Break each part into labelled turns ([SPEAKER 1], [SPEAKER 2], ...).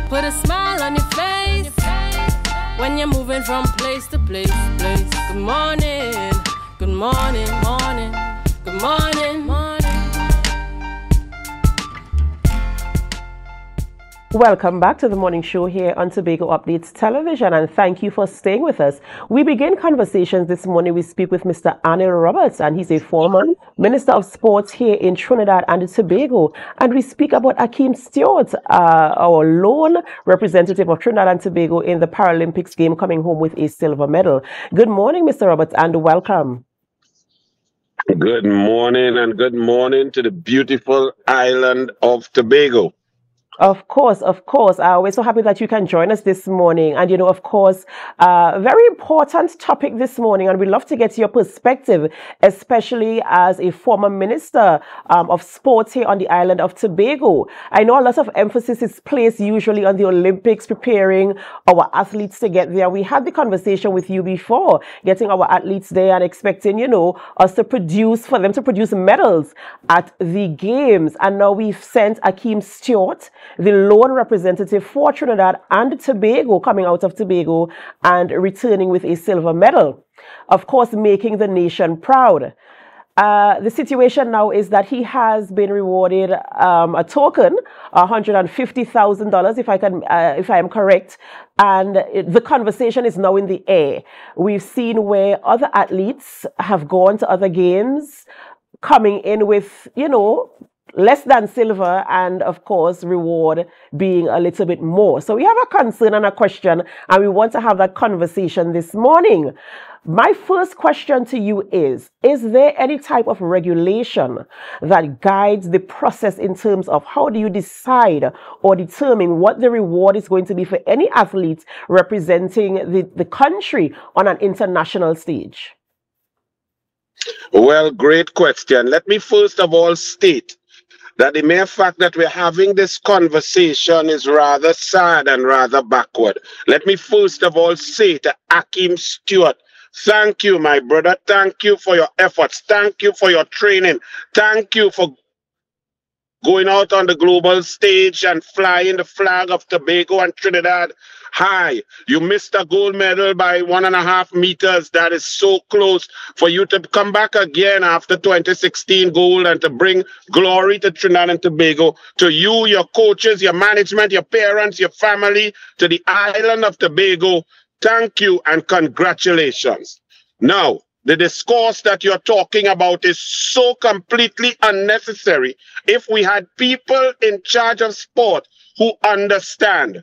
[SPEAKER 1] Put a smile on your face when you're moving from place to place. Good morning, good morning, morning, good morning, morning.
[SPEAKER 2] Welcome back to the morning show here on Tobago Updates Television, and thank you for staying with us. We begin conversations this morning. We speak with Mr. Anil Roberts, and he's a former Minister of Sports here in Trinidad and Tobago. And we speak about Akeem Stewart, our lone representative of Trinidad and Tobago in the Paralympics game, coming home with a silver medal. Good morning, Mr. Roberts, and welcome.
[SPEAKER 3] Good morning, and good morning to the beautiful island of Tobago.
[SPEAKER 2] Of course, of course. We're so happy that you can join us this morning. And, you know, of course, very important topic this morning. And we'd love to get your perspective, especially as a former minister of sports here on the island of Tobago. I know a lot of emphasis is placed usually on the Olympics, preparing our athletes to get there. We had the conversation with you before, getting our athletes there and expecting, you know, us to produce, for them to produce medals at the games. And now we've sent Akeem Stewart, the lone representative for Trinidad and Tobago, coming out of Tobago and returning with a silver medal. Of course, making the nation proud. The situation now is that he has been rewarded a token, $150,000, if I am correct, and the conversation is now in the air. We've seen where other athletes have gone to other games, coming in with, you know, less than silver, and of course reward being a little bit more. So we have a concern and a question, and we want to have that conversation this morning. My first question to you is there any type of regulation that guides the process in terms of how do you decide or determine what the reward is going to be for any athlete representing the country on an international stage?
[SPEAKER 3] Well, great question. Let me first of all state that the mere fact that we're having this conversation is rather sad and rather backward. Let me first of all say to Akeem Stewart, thank you, my brother. Thank you for your efforts. Thank you for your training. Thank you for going out on the global stage and flying the flag of Tobago and Trinidad high. You missed a gold medal by 1.5 meters. That is so close for you to come back again after 2016 gold and to bring glory to Trinidad and Tobago, to you, your coaches, your management, your parents, your family, to the island of Tobago. Thank you and congratulations. Now, the discourse that you're talking about is so completely unnecessary if we had people in charge of sport who understand.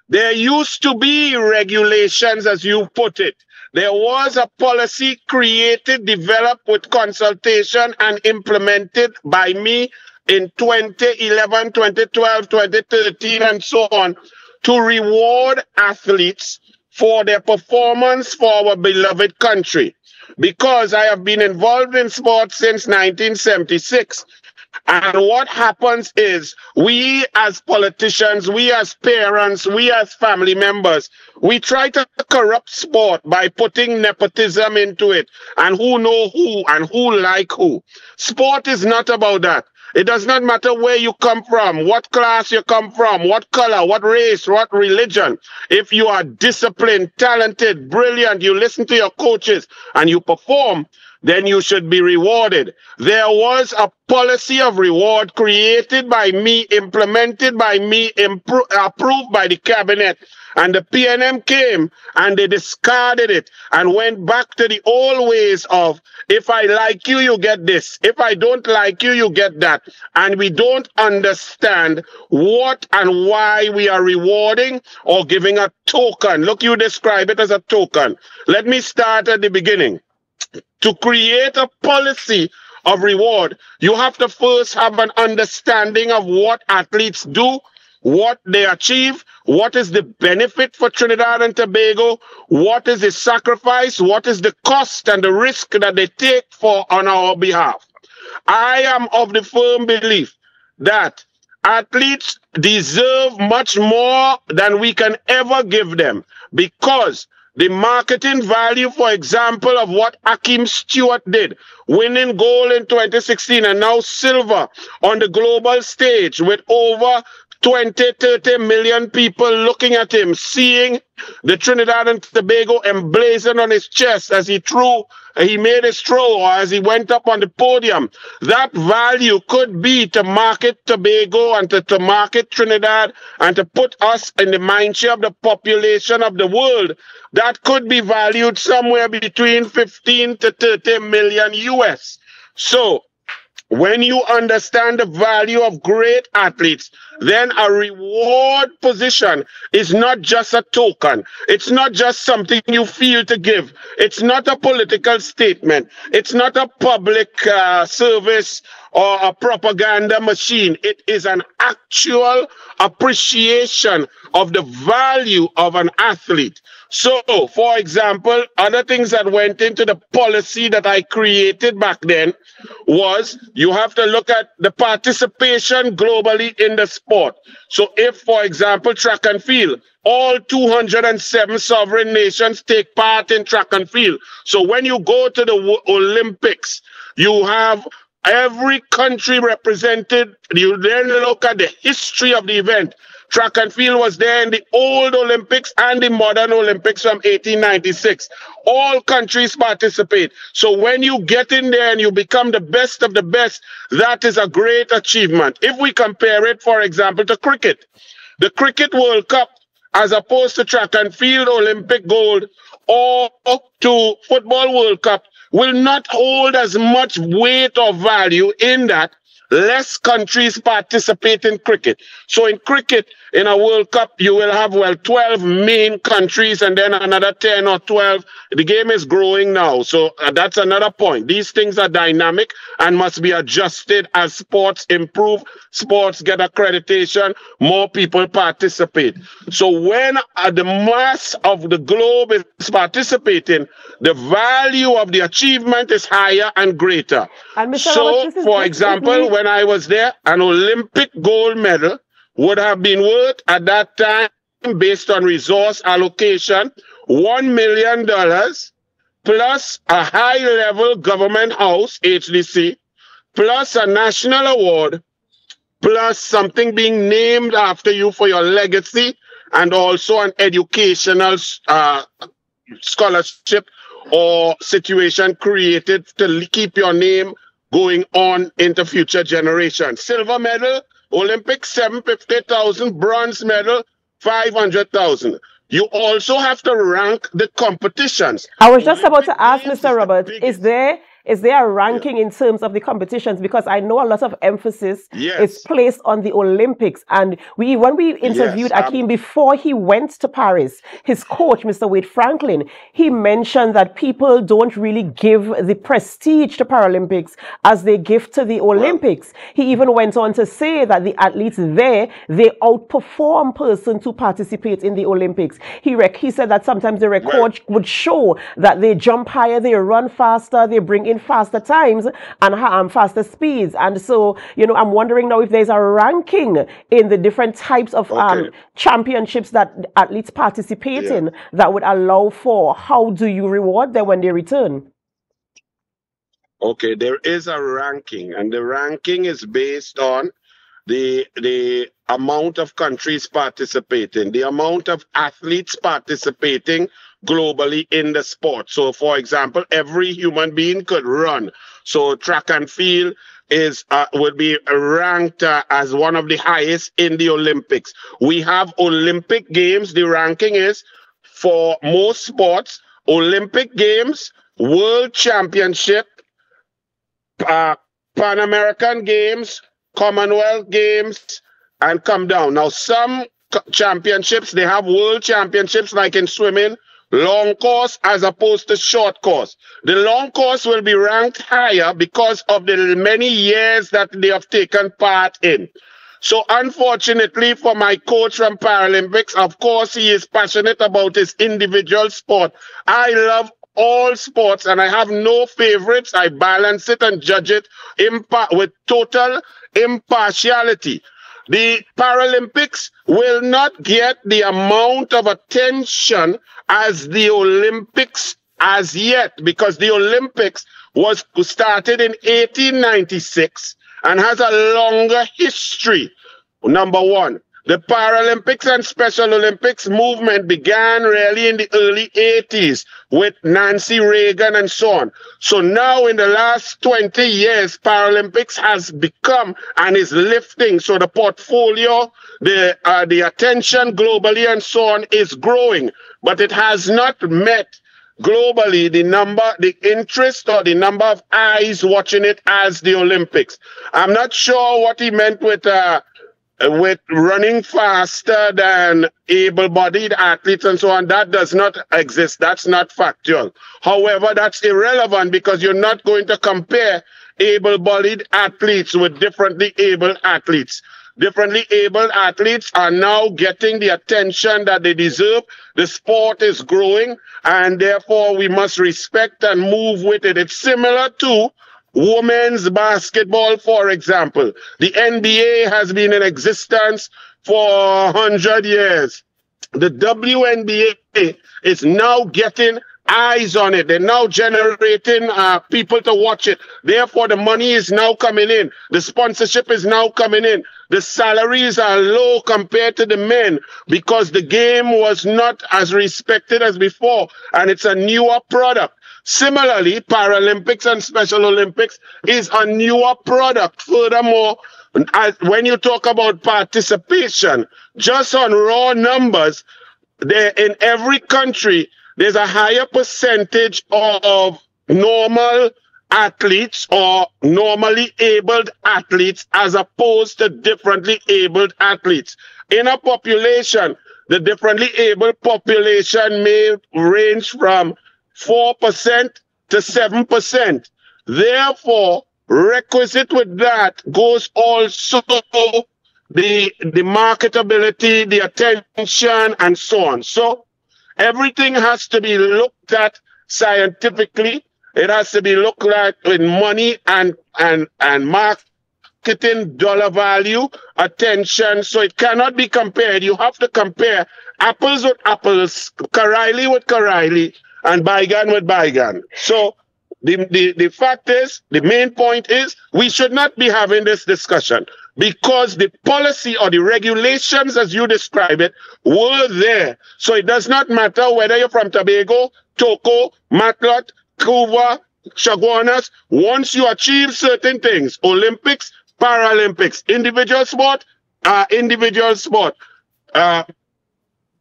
[SPEAKER 3] There used to be regulations, as you put it. There was a policy created, developed with consultation and implemented by me in 2011, 2012, 2013, and so on, to reward athletes for their performance for our beloved country. Because I have been involved in sports since 1976. And what happens is we as politicians, we as parents, we as family members, we try to corrupt sport by putting nepotism into it and who know who and who like who. Sport is not about that. It does not matter where you come from, what class you come from, what color, what race, what religion. If you are disciplined, talented, brilliant, you listen to your coaches and you perform, then you should be rewarded. There was a policy of reward created by me, implemented by me, approved by the cabinet. And the PNM came and they discarded it and went back to the old ways of, if I like you, you get this. If I don't like you, you get that. And we don't understand what and why we are rewarding or giving a token. Look, you describe it as a token. Let me start at the beginning. To create a policy of reward, you have to first have an understanding of what athletes do, what they achieve, what is the benefit for Trinidad and Tobago, what is the sacrifice, what is the cost and the risk that they take on our behalf. I am of the firm belief that athletes deserve much more than we can ever give them, because the marketing value, for example, of what Akeem Stewart did, winning gold in 2016 and now silver on the global stage with over 20, 30 million people looking at him, seeing the Trinidad and Tobago emblazoned on his chest as he made his throw, or as he went up on the podium. That value could be to market Tobago and to market Trinidad and to put us in the mindshare of the population of the world. That could be valued somewhere between 15 to 30 million US. So, when you understand the value of great athletes, then a reward position is not just a token. It's not just something you feel to give. It's not a political statement. It's not a public service or a propaganda machine. It is an actual appreciation of the value of an athlete. So, for example, other things that went into the policy that I created back then was you have to look at the participation globally in the sport. So if, for example, track and field, all 207 sovereign nations take part in track and field. So when you go to the Olympics, you have every country represented. You then look at the history of the event. Track and field was there in the old Olympics and the modern Olympics from 1896. All countries participate. So when you get in there and you become the best of the best, that is a great achievement. If we compare it, for example, to cricket, the Cricket World Cup, as opposed to track and field Olympic gold or to Football World Cup, will not hold as much weight or value in that less countries participate in cricket. So in cricket, in a World Cup, you will have, 12 main countries and then another 10 or 12. The game is growing now. So that's another point. These things are dynamic and must be adjusted as sports improve, sports get accreditation, more people participate. So when the mass of the globe is participating, the value of the achievement is higher and greater.
[SPEAKER 2] And
[SPEAKER 3] so, for example, when I was there, an Olympic gold medal would have been worth at that time, based on resource allocation, $1 million plus a high-level government house, HDC, plus a national award, plus something being named after you for your legacy, and also an educational scholarship or situation created to keep your name going on into future generations. Silver medal, Olympics, 750,000, bronze medal, 500,000. You also have to rank the competitions.
[SPEAKER 2] I was just about to ask Mr. Robert, is there a ranking in terms of the competitions? Because I know a lot of emphasis is placed on the Olympics. And when we interviewed Akeem before he went to Paris, his coach, Mr. Wade Franklin, he mentioned that people don't really give the prestige to Paralympics as they give to the Olympics. He even went on to say that the athletes there, they outperform persons who participate in the Olympics. He said that sometimes the record would show that they jump higher, they run faster, they bring in faster times and faster speeds. And so, I'm wondering now if there's a ranking in the different types of championships that athletes participate in that would allow for how do you reward them when they return?
[SPEAKER 3] Okay, there is a ranking, and the ranking is based on the amount of countries participating, the amount of athletes participating globally in the sport. So, for example, every human being could run. So track and field would be ranked as one of the highest in the Olympics. We have Olympic Games. The ranking is for most sports, Olympic Games, World Championship, Pan American Games, Commonwealth Games, and come down. Now, some championships, they have world championships like in swimming, long course as opposed to short course. The long course will be ranked higher because of the many years that they have taken part in. So unfortunately for my coach from Paralympics, of course, he is passionate about his individual sport. I love all sports and I have no favorites. I balance it and judge it with total impartiality. The Paralympics will not get the amount of attention as the Olympics as yet, because the Olympics was started in 1896 and has a longer history. Number one. The Paralympics and Special Olympics movement began really in the early 80s with Nancy Reagan and so on. So now in the last 20 years, Paralympics has become and is lifting. So the portfolio, the attention globally and so on is growing, but it has not met globally the interest or the number of eyes watching it as the Olympics. I'm not sure what he meant with running faster than able-bodied athletes and so on. That does not exist. That's not factual. However, that's irrelevant because you're not going to compare able-bodied athletes with differently able athletes. Differently able athletes are now getting the attention that they deserve. The sport is growing, and therefore we must respect and move with it. It's similar to women's basketball, for example. The NBA has been in existence for 100 years. The WNBA is now getting eyes on it. They're now generating people to watch it. Therefore, the money is now coming in. The sponsorship is now coming in. The salaries are low compared to the men because the game was not as respected as before, and it's a newer product. Similarly, Paralympics and Special Olympics is a newer product. Furthermore, when you talk about participation, just on raw numbers, there in every country, there's a higher percentage of normal athletes or normally abled athletes as opposed to differently abled athletes. In a population, the differently abled population may range from 4% to 7%. Therefore, requisite with that goes also the marketability, the attention, and so on. So everything has to be looked at scientifically. It has to be looked at with money and marketing dollar value, attention. So it cannot be compared. You have to compare apples with apples, Karaili with Karaili, and bygone with bygone. So the fact is, the main point is, we should not be having this discussion because the policy or the regulations, as you describe it, were there. So it does not matter whether you're from Tobago, Toco, Matlot, Cuba, Chaguanas. Once you achieve certain things, Olympics, Paralympics, individual sport,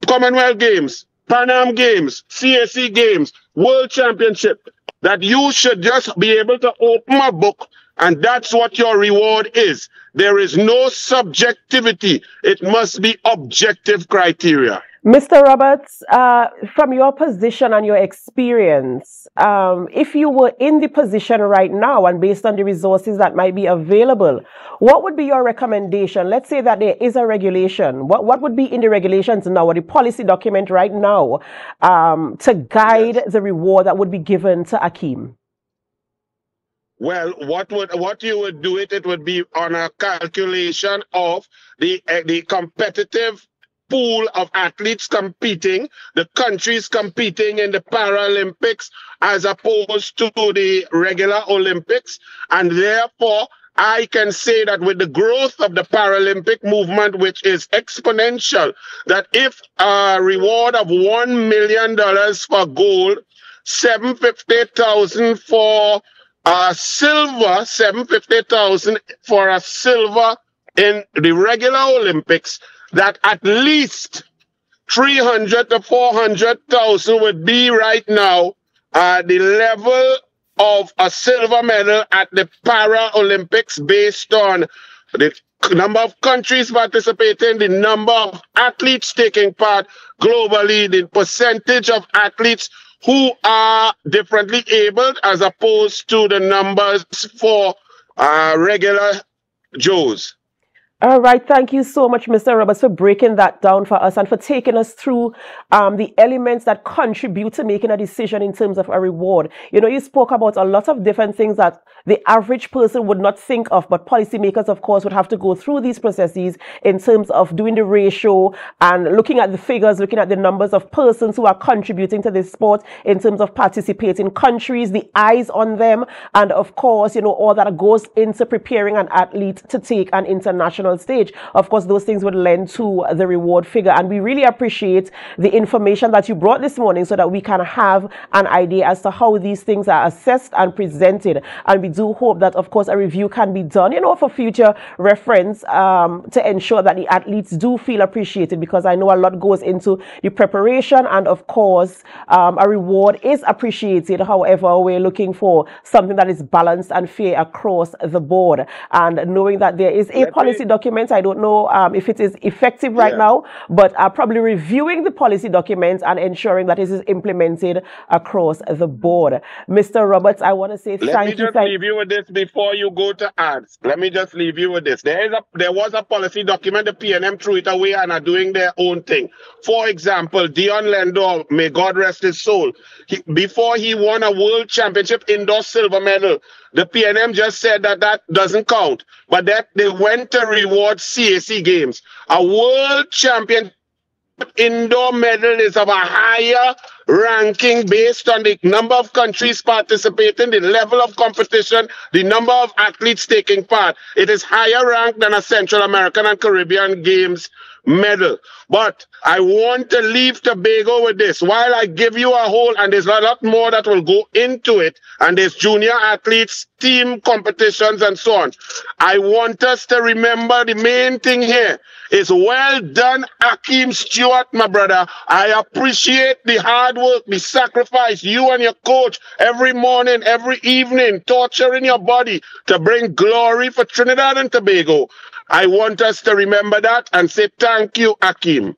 [SPEAKER 3] Commonwealth Games, Pan Am Games, CAC Games, World Championship, that you should just be able to open a book, and that's what your reward is. There is no subjectivity. It must be objective criteria.
[SPEAKER 2] Mr. Roberts, from your position and your experience, if you were in the position right now and based on the resources that might be available, what would be your recommendation? Let's say that there is a regulation. What would be in the regulations now or the policy document right now to guide the reward that would be given to Akeem?
[SPEAKER 3] Well, what you would do it would be on a calculation of the competitive pool of athletes competing, the countries competing in the Paralympics as opposed to the regular Olympics. And therefore, I can say that with the growth of the Paralympic movement, which is exponential, that if a reward of $1 million for gold, $750,000 for silver, $750,000 for a silver in the regular Olympics, that at least 300 to 400,000 would be right now the level of a silver medal at the Paralympics based on the number of countries participating, the number of athletes taking part globally, the percentage of athletes who are differently abled as opposed to the numbers for regular Joes.
[SPEAKER 2] All right. Thank you so much, Mr. Roberts, for breaking that down for us and for taking us through the elements that contribute to making a decision in terms of a reward. You know, you spoke about a lot of different things that the average person would not think of, but policymakers, of course, would have to go through these processes in terms of doing the ratio and looking at the figures, looking at the numbers of persons who are contributing to this sport in terms of participating countries, the eyes on them, and of course, you know, all that goes into preparing an athlete to take an international world stage. Of course, those things would lend to the reward figure. And we really appreciate the information that you brought this morning so that we can have an idea as to how these things are assessed and presented. And we do hope that, of course, a review can be done, for future reference, to ensure that the athletes do feel appreciated, because I know a lot goes into the preparation, and of course, a reward is appreciated. However, we're looking for something that is balanced and fair across the board. And knowing that there is a policy document, I don't know if it is effective right now, but probably reviewing the policy documents and ensuring that it is implemented across the board. Mr. Roberts, I want to say thank you.
[SPEAKER 3] Let me just leave you with this before you go to ads. Let me just leave you with this. There was a policy document, the PNM threw it away and are doing their own thing. For example, Dion Lendor, may God rest his soul, before he won a world championship indoor silver medal, the PNM just said that that doesn't count, but that they went to reward CAC games. A world champion indoor medal is of a higher ranking based on the number of countries participating, the level of competition, the number of athletes taking part. It is higher ranked than a Central American and Caribbean Games medal. But I want to leave Tobago with this. While I give you a whole, and there's a lot more that will go into it, and there's junior athletes, team competitions, and so on, I want us to remember the main thing here is well done, Akeem Stewart, my brother. I appreciate the hard work, the sacrifice, you and your coach every morning, every evening, torturing your body to bring glory for Trinidad and Tobago. I want us to remember that and say thank you, Akeem.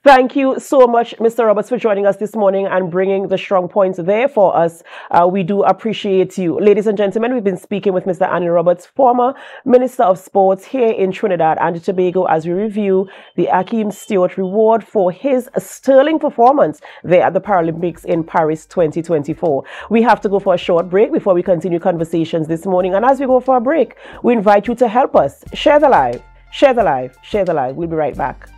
[SPEAKER 2] Thank you so much, Mr. Roberts, for joining us this morning and bringing the strong points there for us. We do appreciate you. Ladies and gentlemen, we've been speaking with Mr. Anil Roberts, former Minister of Sports here in Trinidad and Tobago, as we review the Akeem Stewart Reward for his sterling performance there at the Paralympics in Paris 2024. We have to go for a short break before we continue conversations this morning. And as we go for a break, we invite you to help us. Share the live, share the live, share the live. We'll be right back.